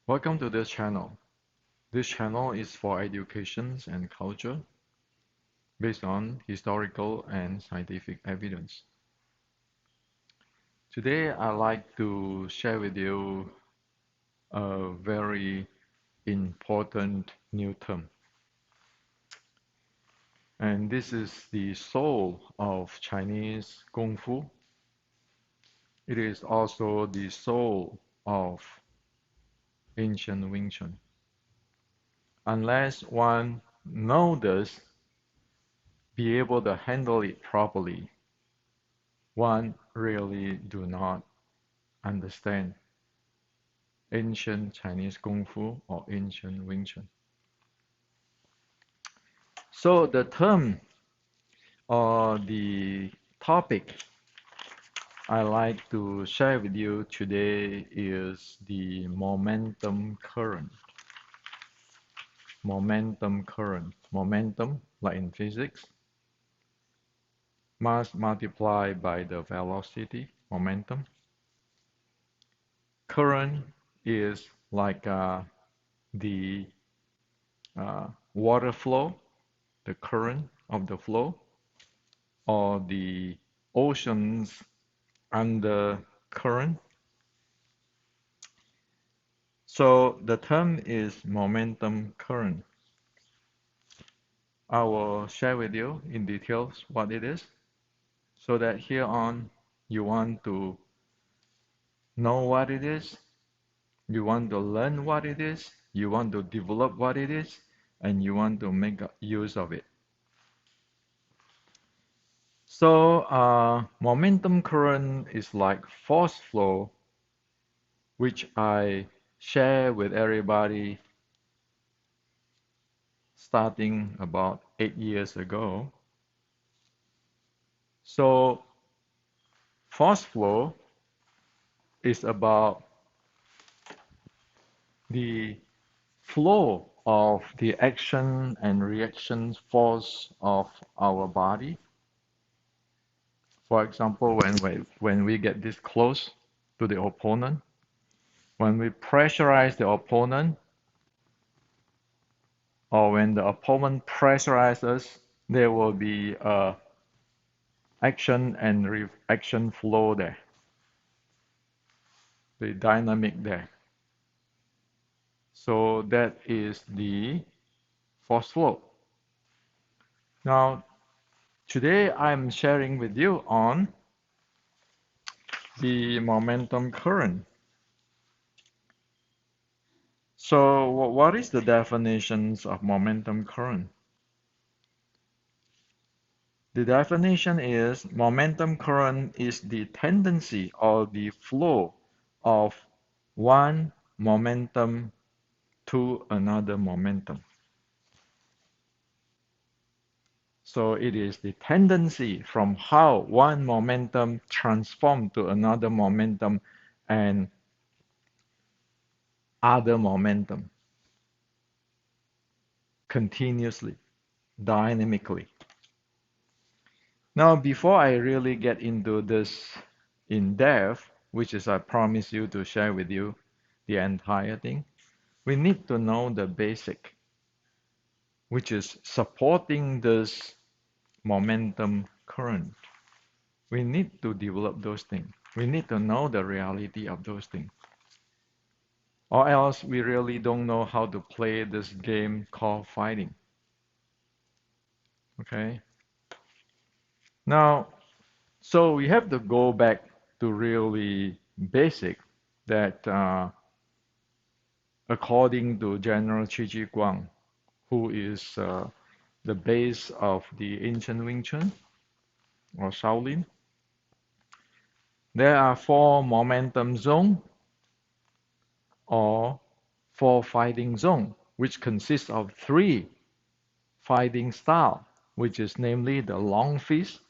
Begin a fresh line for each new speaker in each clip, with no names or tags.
Welcome to this channel. This channel is for education and culture based on historical and scientific evidence. Today, I'd like to share with you a very important new term. And this is the soul of Chinese Kung Fu. It is also the soul of ancient Wing Chun. Unless one knows this, be able to handle it properly, one really do not understand ancient Chinese Kung Fu or ancient Wing Chun. So the term or the topic I like to share with you today is the momentum current. Momentum current. Momentum, like in physics, mass multiplied by the velocity, momentum. Current is like the water flow, the current of the flow, or the oceans under current. So the term is momentum current. I will share with you in details what it is, so that here on you want to know what it is, you want to learn what it is, you want to develop what it is, and you want to make use of it. So momentum current is like force flow, which I share with everybody starting about 8 years ago. So force flow is about the flow of the action and reaction force of our body. For example, when we get this close to the opponent, when we pressurize the opponent, or when the opponent pressurizes us, there will be a action and reaction flow there, the dynamic there. So that is the force flow. Now, today I'm sharing with you on the momentum current. So what is the definitions of momentum current? The definition is momentum current is the tendency or the flow of one momentum to another momentum. So it is the tendency from how one momentum transforms to another momentum and other momentum continuously, dynamically. Now, before I really get into this in depth, which is I promise you to share with you the entire thing, we need to know the basic, which is supporting this momentum current. We need to develop those things. We need to know the reality of those things. Or else we really don't know how to play this game called fighting. Okay? Now, so we have to go back to really basic that according to General Chi Guang, who is the base of the ancient Wing Chun or Shaolin, there are four momentum zones or four fighting zones, which consists of three fighting styles, which is namely the long fist,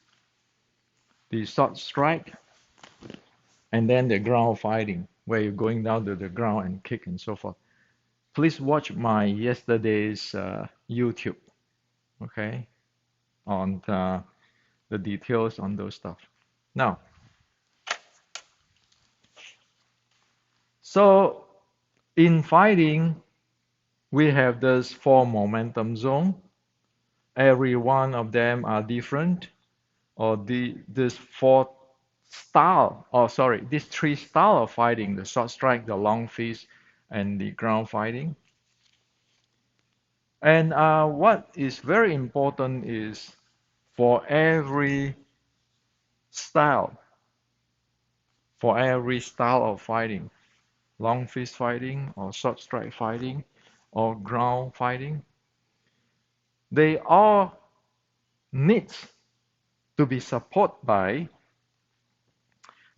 the short strike, and then the ground fighting, where you're going down to the ground and kick and so forth. Please watch my yesterday's YouTube, okay, on the details on those stuff. Now, so In fighting, we have those four momentum zone. Every one of them are different, or this four style, or sorry, these three style of fighting: the short strike, the long fist, and the ground fighting. And what is very important is for every style, for every style of fighting, long fist fighting or short strike fighting or ground fighting, they all need to be supported by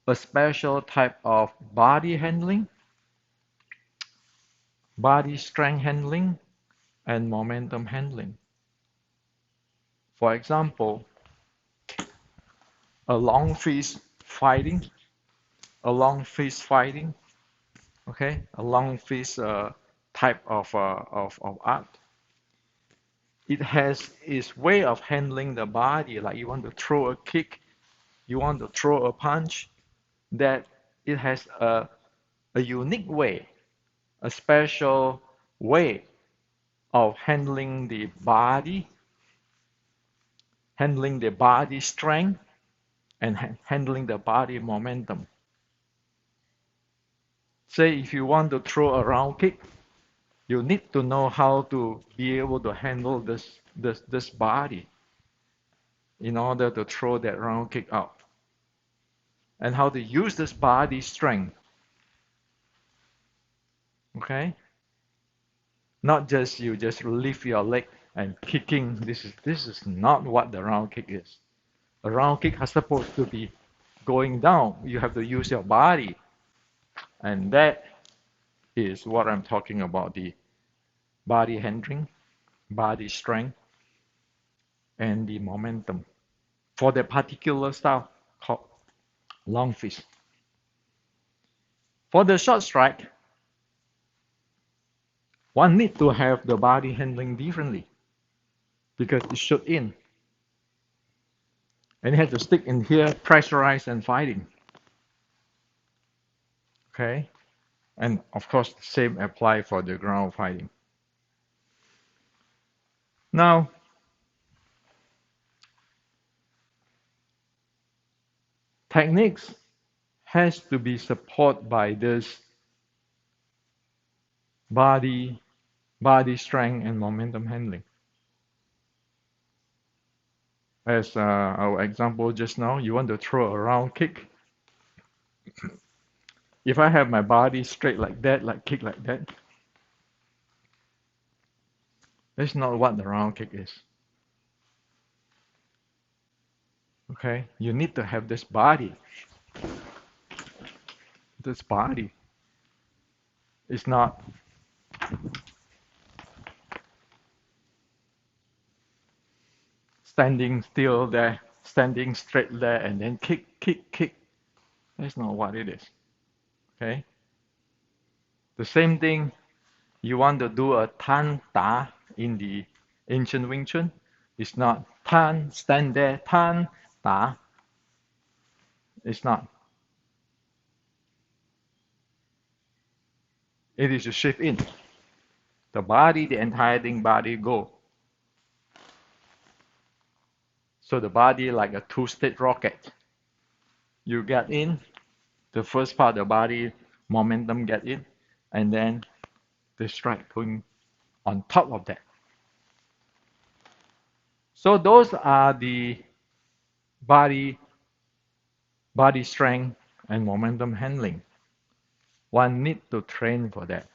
a special type of body handling, body strength handling, and momentum handling. For example, a long fist fighting, a long fist fighting, okay, a long fist type of art. It has its way of handling the body, like you want to throw a kick, you want to throw a punch, that it has a unique way, a special way of handling the body strength, and handling the body momentum. Say if you want to throw a round kick, you need to know how to be able to handle this body in order to throw that round kick out, and how to use this body strength. Okay, not just you just lift your leg and kicking. This is not what the round kick is. A round kick is supposed to be going down. You have to use your body, and that is what I'm talking about: the body handling, body strength, and the momentum for the particular style called long fist. For the short strike, one need to have the body handling differently because it shoot in, and it has to stick in here, pressurized and fighting. Okay, and of course the same apply for the ground fighting. Now, techniques has to be supported by this body, body strength and momentum handling. As our example just now, you want to throw a round kick. If I have my body straight like that, like kick like that, that's not what the round kick is. Okay, you need to have this body. This body is not standing still there, standing straight there, and then kick, kick, kick. That's not what it is. Okay, the same thing. You want to do a tan da in the ancient Wing Chun. It's not tan, stand there, tan da. It's not. It is to shift in. The body, the entire thing body go. So the body like a two-stage rocket. You get in, the first part of the body, momentum get in, and then the strike going on top of that. So those are the body, body strength and momentum handling. One need to train for that.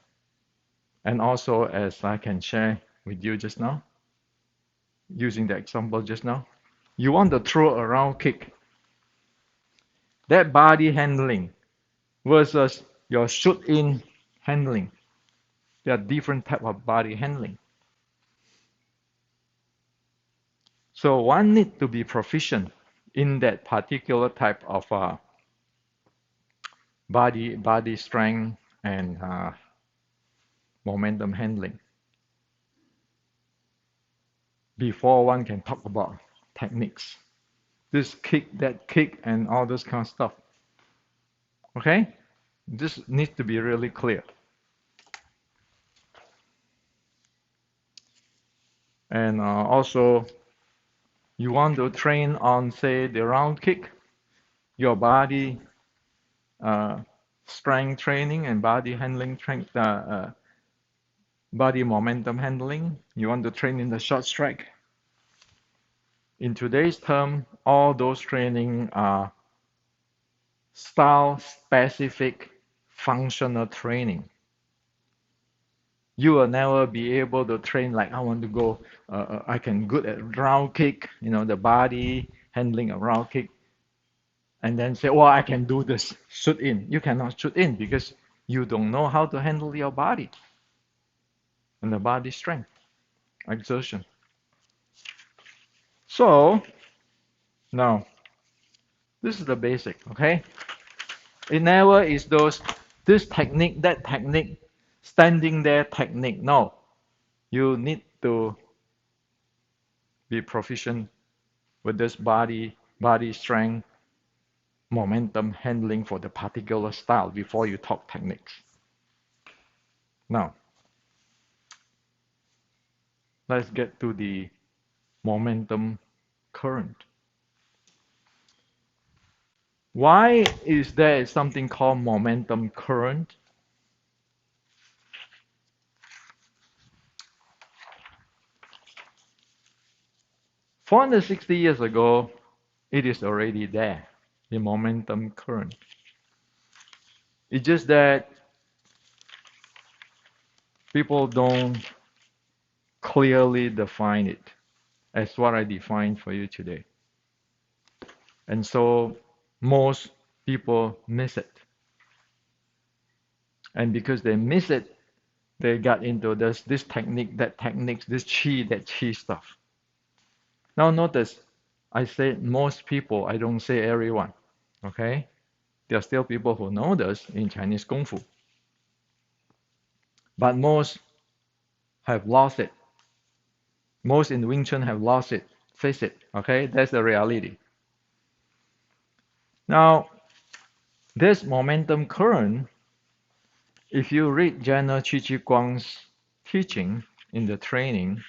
And also, as I can share with you just now, using the example just now, you want to throw a round kick. That body handling versus your shoot-in handling. There are different type of body handling. So one need to be proficient in that particular type of body strength and momentum handling before one can talk about techniques. This kick, that kick, and all this kind of stuff. Okay? This needs to be really clear. And also, you want to train on, say, the round kick, your body uh, strength training and body handling, body momentum handling. You want to train in the short strike. In today's term, all those training are style-specific functional training. You will never be able to train like I want to go. I can good at round kick, the body handling a round kick, and then say, "Oh, I can do this." Shoot in. You cannot shoot in because you don't know how to handle your body and the body strength, exertion. So now this is the basic, okay? It never is this technique, that technique, standing there technique. No, you need to be proficient with this body strength, momentum handling for the particular style before you talk techniques. Now, let's get to the momentum current. Why is there something called momentum current? 460 years ago, it is already there, the momentum current. It's just that people don't clearly define it as what I defined for you today. And so most people miss it. And because they miss it, they got into this technique, that technique, this chi, that chi stuff. Now notice, I say most people, I don't say everyone. Okay? There are still people who know this in Chinese Kung Fu. But most have lost it. Most in Wing Chun have lost it. Face it. Okay? That's the reality. Now, this momentum current, if you read General Chi Chi Guang's teaching in the training,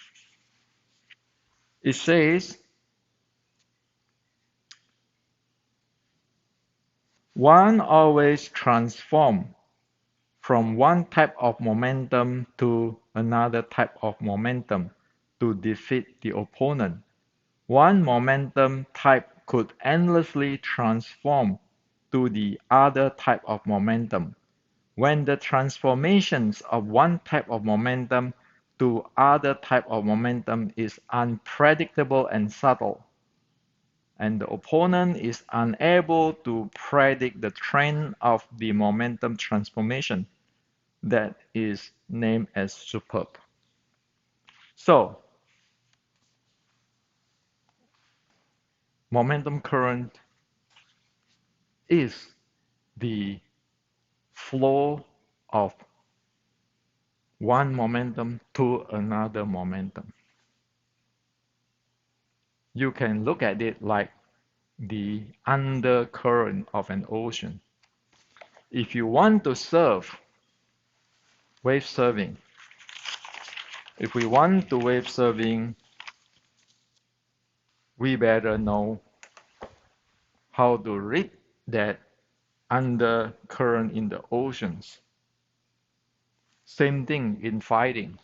it says one always transforms from one type of momentum to another type of momentum to defeat the opponent. One momentum type could endlessly transform to the other type of momentum. When the transformations of one type of momentum to other type of momentum is unpredictable and subtle, and the opponent is unable to predict the trend of the momentum transformation, that is named as superb. So, momentum current is the flow of one momentum to another momentum. You can look at it like the undercurrent of an ocean. If you want to surf, wave surfing, if we want to wave surfing, we better know how to read that undercurrent in the oceans. Same thing in fighting.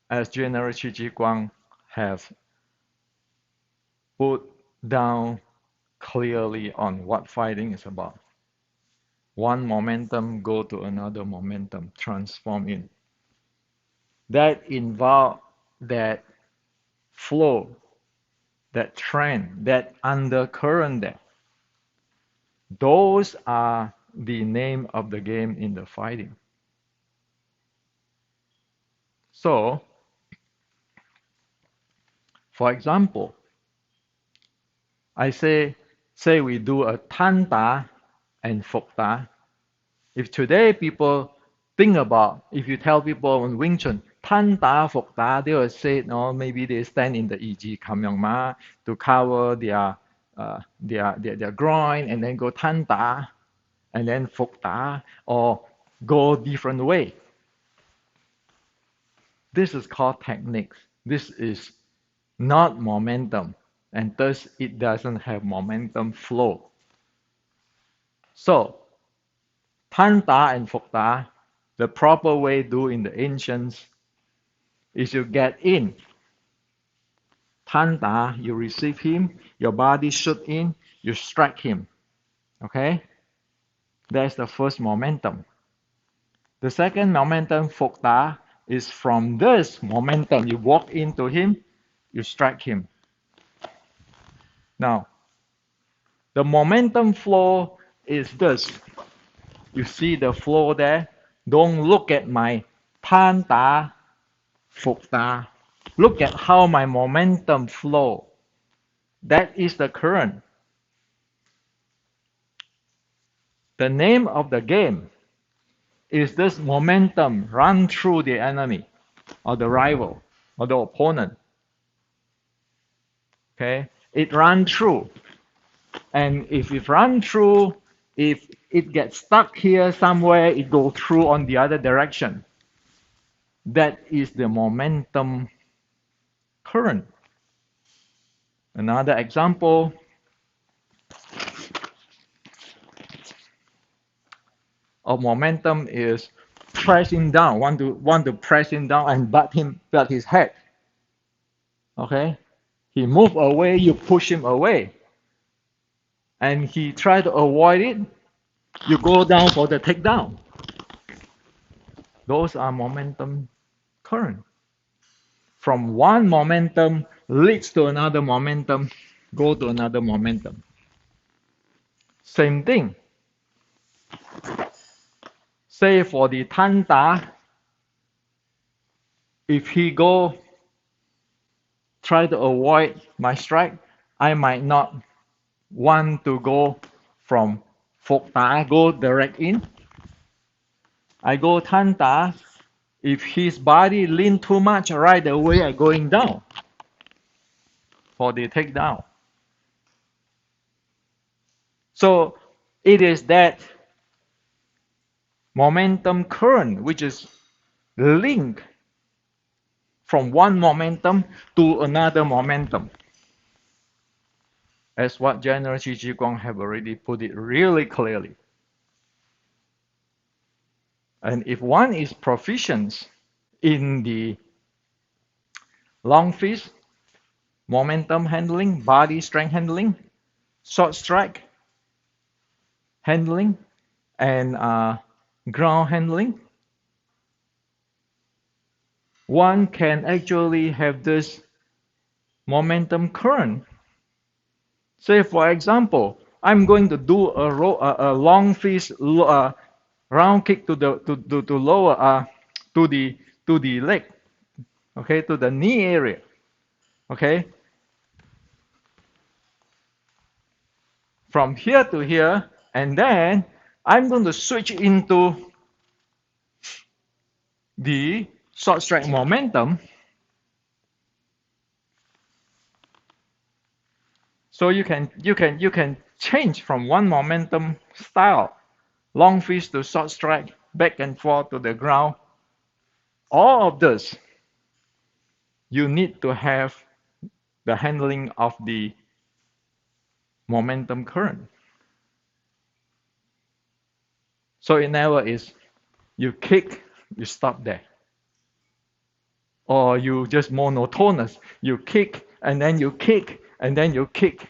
As General Chi Chi Guang has put down clearly on what fighting is about. One momentum go to another momentum, transform in. That involve that flow, that trend, that undercurrent there. Those are the name of the game in the fighting. So, for example, I say we do a tan da and fok da. If today people think about, if you tell people on Wing Chun, tan da fok da, they will say, no, maybe they stand in the Yi Kam Yong Ma to cover their groin and then go tan da and then fok da or go different way. This is called techniques. This is not momentum, and thus it doesn't have momentum flow. So, Tan Da and Fok Da, the proper way do in the ancients is you get in. Tan Da, you receive him, your body shoot in, you strike him. Okay? That's the first momentum. The second momentum, Fok Da, is from this momentum. You walk into him, you strike him. Now, the momentum flow is this. You see the flow there? Don't look at my Tan Da, Fok Da. Look at how my momentum flow. That is the current. The name of the game is this momentum run through the enemy or the rival or the opponent. Okay? It run through. And if it run through, if it gets stuck here somewhere, it go through on the other direction. That is the momentum current. Another example of momentum is pressing down. Want to press him down and butt his head. Okay? He move away, you push him away. And he try to avoid it, you go down for the takedown. Those are momentum current. From one momentum leads to another momentum, go to another momentum. Same thing. Say for the Tan Da, if he go try to avoid my strike, I might not want to go from Fok Da, go direct in. I go Tan Da. If his body lean too much, right away I going down for the takedown. So it is that momentum current which is linked from one momentum to another momentum. As what General Qi Guang have already put it really clearly. And if one is proficient in the long fist, momentum handling, body strength handling, short strike handling, and ground handling, one can actually have this momentum current. Say, for example, I'm going to do a long fist round kick to the to lower to the leg, okay, to the knee area, okay. From here to here, and then I'm going to switch into the short strike momentum. So you can change from one momentum style, long fist to short strike, back and forth to the ground. All of this, you need to have the handling of the momentum current. So it never is you kick, you stop there. Or you just monotonous. You kick and then you kick and then you kick.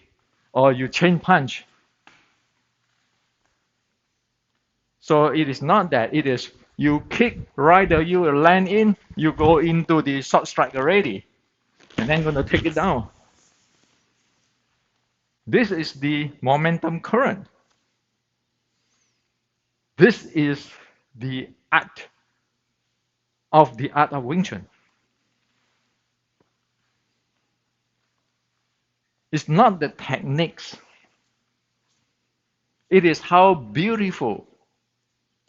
Or you chain punch. So it is not that. It is you kick, right there you land in, you go into the short strike already. And then going to take it down. This is the momentum current. This is the art of Wing Chun. It's not the techniques. It is how beautiful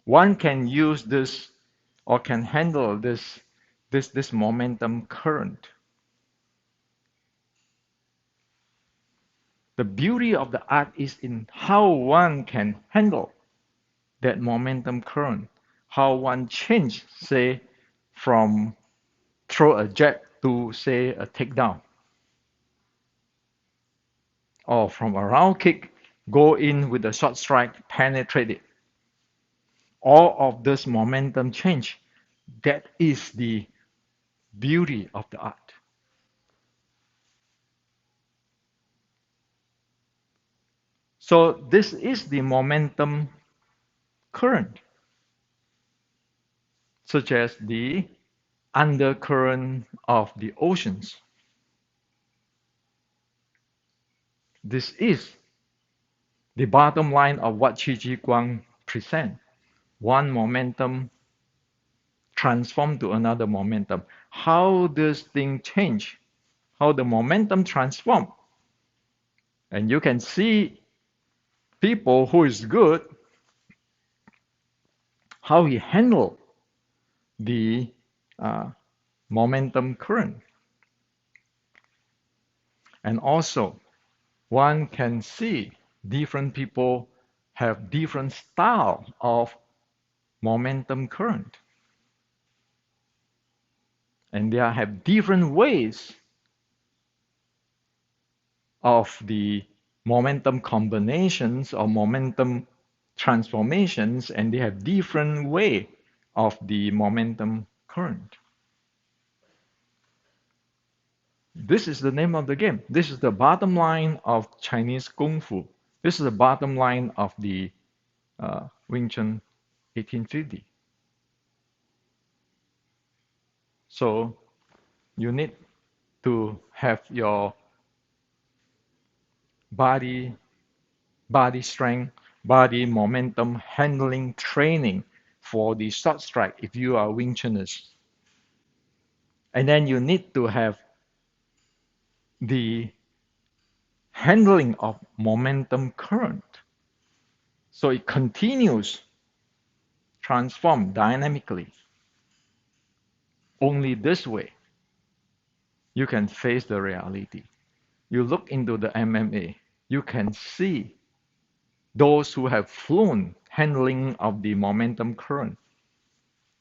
one can use this or can handle this momentum current. The beauty of the art is in how one can handle that momentum current, how one change, say, from throw a jab to, say, a takedown, or from a round kick, go in with a short strike, penetrate it. All of this momentum change, that is the beauty of the art. So this is the momentum current, such as the undercurrent of the oceans. This is the bottom line of what Qi Ji Guang present. One momentum transform to another momentum. How does thing change? How the momentum transform? And you can see people who is good, how he handle the uh, momentum current. And also, one can see different people have different style of momentum current. And they have different ways of the momentum combinations or momentum transformations, and they have different way of the momentum current. This is the name of the game. This is the bottom line of Chinese Kung Fu. This is the bottom line of the Wing Chun 1850. So you need to have your body strength, body momentum handling training for the short strike if you are Wing Chuners. And then you need to have the handling of momentum current. So it continues, transform dynamically. Only this way you can face the reality. You look into the MMA, you can see those who have flown handling of the momentum current.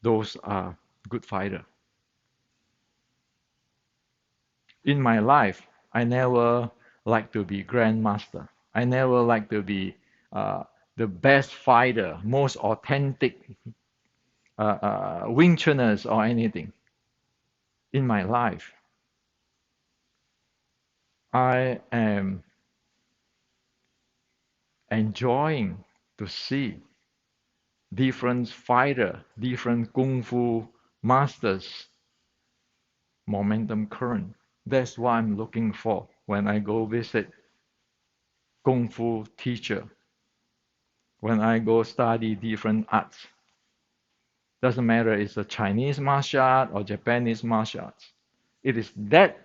Those are good fighters. In my life, I never like to be grandmaster. I never like to be the best fighter, most authentic Wing Chuners or anything. In my life, I am enjoying to see different fighter, different kung fu masters, momentum current. That's what I'm looking for when I go visit kung fu teacher, when I go study different arts. Doesn't matter it's a Chinese martial art or Japanese martial arts. It is that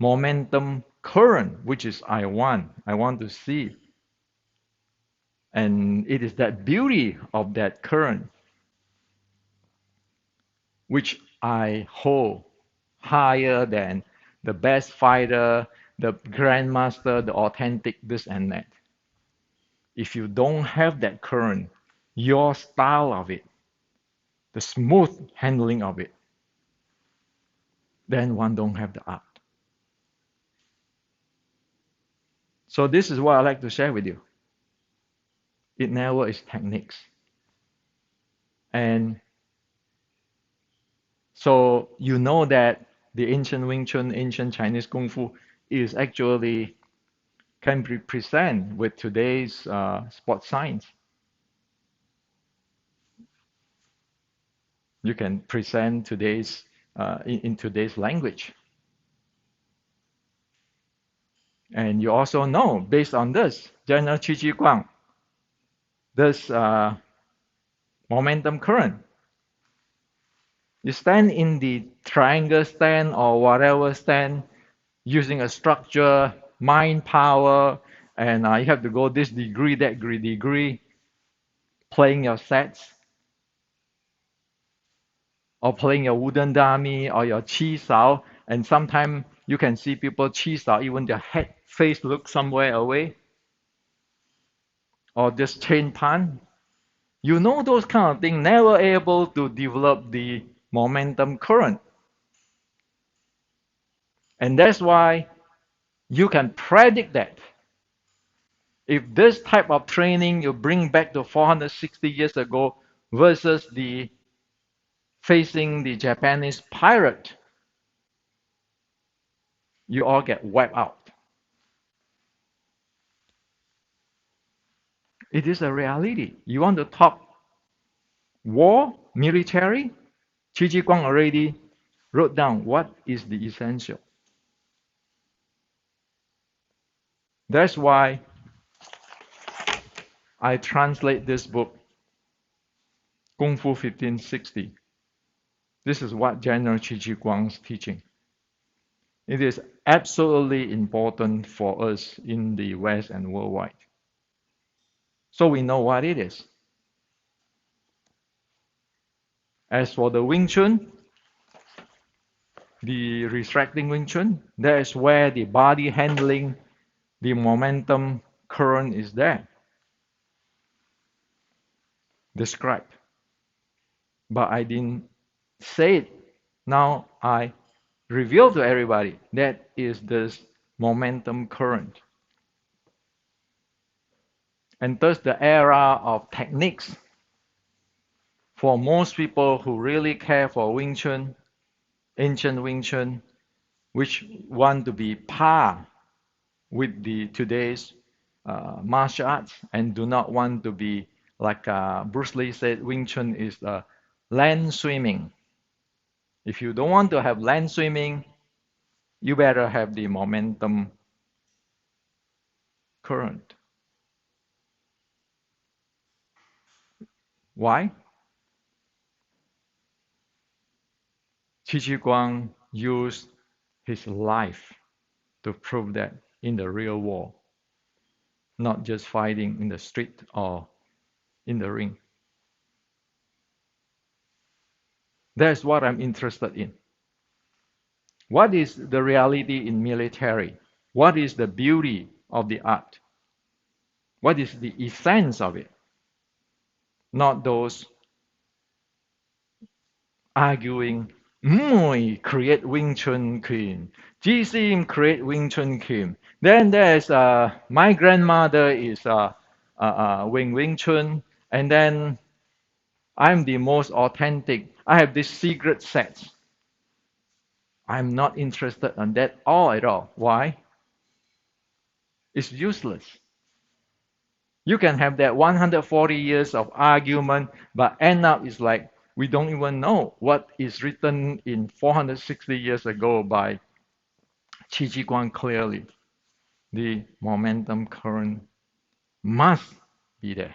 momentum current which is I want to see. And it is that beauty of that current which I hold higher than the best fighter, the grandmaster, the authentic this and that. If you don't have that current, your style of it, the smooth handling of it, then one don't have the art. So this is what I like to share with you. It never is techniques. And so you know that the ancient Wing Chun, ancient Chinese Kung Fu is actually can be presented with today's sports science. You can present today's in today's language. And you also know, based on this, General Qi Ji Guang, this momentum current. You stand in the triangle stand or whatever stand using a structure, mind power, and you have to go this degree, that degree, playing your sets, or playing your wooden dummy or your chi sao, and sometimes you can see people chi sao, even their head face looks somewhere away, or just chain pan. You know those kind of things, never able to develop the momentum current. And that's why you can predict that. If this type of training you bring back to 460 years ago versus the facing the Japanese pirate, you all get wiped out. It is a reality. You want to talk war, military? Qi Ji Guang already wrote down what is the essential. That's why I translate this book, Kung Fu 1560. This is what General Qi Ji Guang's teaching. It is absolutely important for us in the West and worldwide. So we know what it is. As for the Wing Chun, the restricting Wing Chun, that is where the body handling, the momentum current is there, described. But I didn't say it. Now I reveal to everybody that is this momentum current. And thus the era of techniques for most people who really care for Wing Chun, ancient Wing Chun, which want to be par with the today's martial arts and do not want to be like Bruce Lee said, Wing Chun is land swimming. If you don't want to have land swimming, you better have the momentum current. Why? Qi Ji Guang used his life to prove that in the real war, not just fighting in the street or in the ring. That's what I'm interested in. What is the reality in military? What is the beauty of the art? What is the essence of it? Not those arguing, create Wing Chun Kim. GC create Wing Chun Kim. Then there's my grandmother is Wing Chun, and then I'm the most authentic. I have this secret sets. I'm not interested in that all at all. Why? It's useless. You can have that 140 years of argument, but end up it's like we don't even know what is written in 460 years ago by Qi Ji Guang clearly. The momentum current must be there.